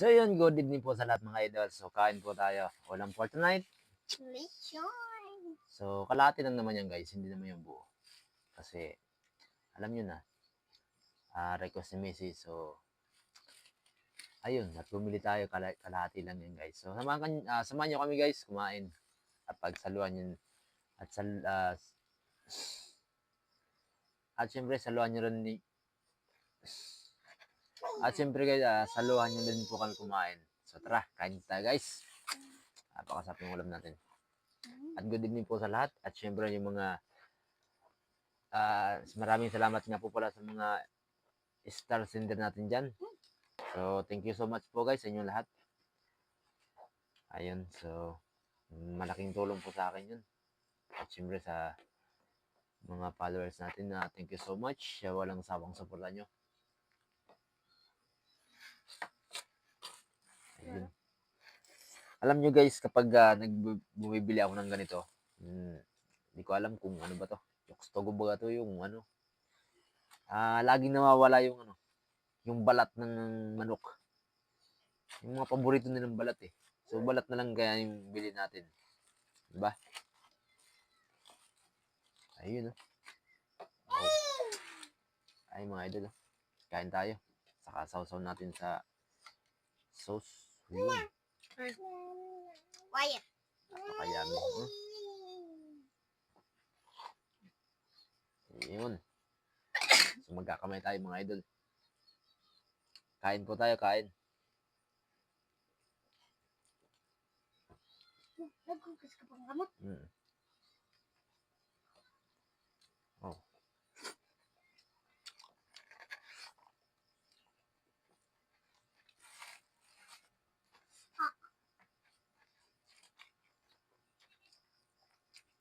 So yun, good evening po sa lahat mga idol. So kain po tayo. Ulam for tonight. Lechon. So kalahati lang naman yan guys, hindi naman yung buo. Kasi alam nyo na, request ni Missy. So ayun, at bumili tayo, kalahati lang yan guys. So samahan nyo kami guys, kumain. At pagsaluhan yun. At at syempre saluhan nyo rin ni At syempre guys, saluhan nyo din po kami kumain. So tara, kain tayo guys. Napakasarap yung ulam natin. At good evening po sa lahat. At syempre yung mga maraming salamat nga po pala sa mga star sender natin dyan. So thank you so much po guys sa inyong lahat. Ayun, so malaking tulong po sa akin yun. At syempre sa mga followers natin na thank you so much. Walang sawang suporta nyo. Ayun. Alam nyo guys, kapag bumibili ako ng ganito, hindi ko alam kung ano ba to. Gusto ko ba to yung ano. Laging nawawala yung ano, yung balat ng manok. Yung mga paborito nilang balat eh. So balat na lang kaya yung bili natin. Diba? Ayun oh. Ay mga idol oh. Kain tayo. Saka sausaw natin sa sauce. Ayun. Quiet. Napakayami. Ayun. So magkakamay tayo mga idol. Kain po tayo, kain. Nagkukas ka pang gamot? Oh.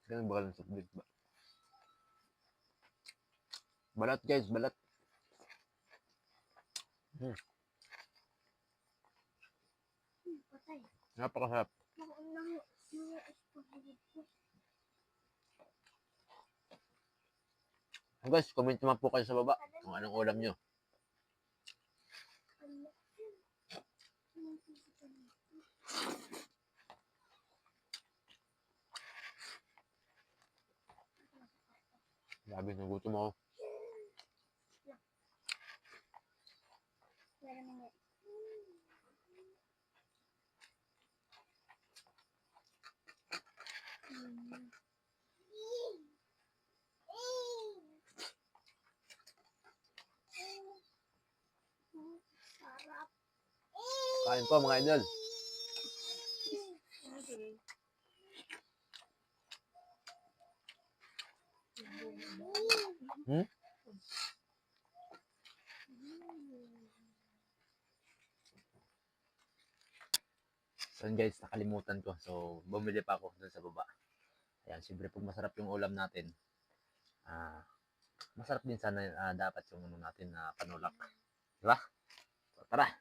Ganun ba kalang subject ba? Balat guys, balat. Patay. Napakasarap. Guys, comment naman po kayo sa baba kung anong ulam nyo. Grabe, nagutom ako. Sarap. Kain po mga idol. So guys, nakalimutan ko. So bumili pa ako dun sa baba. Ayan, siyempre pag masarap yung ulam natin, masarap din sana dapat yung ano natin na panulak. Diba? So, tara!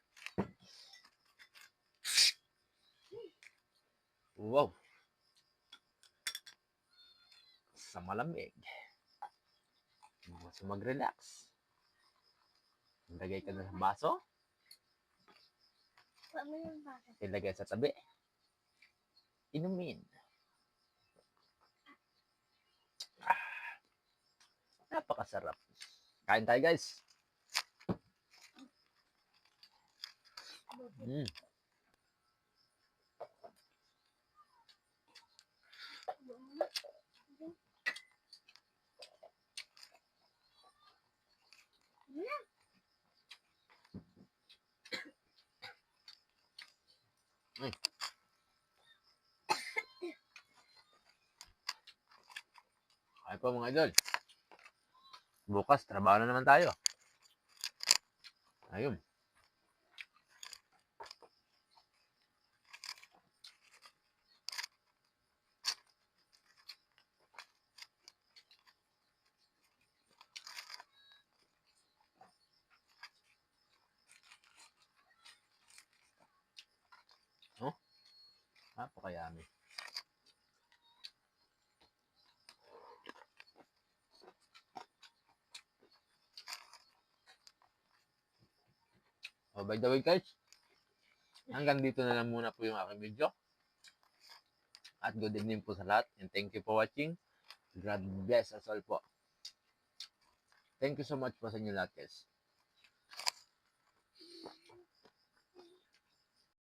Wow! Sa malamig. So mag-relax. Ilagay ka na sa baso. Ilagay sa tabi. Inumin. Napakasarap. Kain tayo guys. Ay po mga idol. Bukas, trabaho na naman tayo. Ayun. Oh, napakayami. Oh, by the way guys, hanggang dito na lang muna po yung aking video. At good evening po sa lahat. And thank you for watching. God bless us all po. Thank you so much po sa inyo lahat, guys.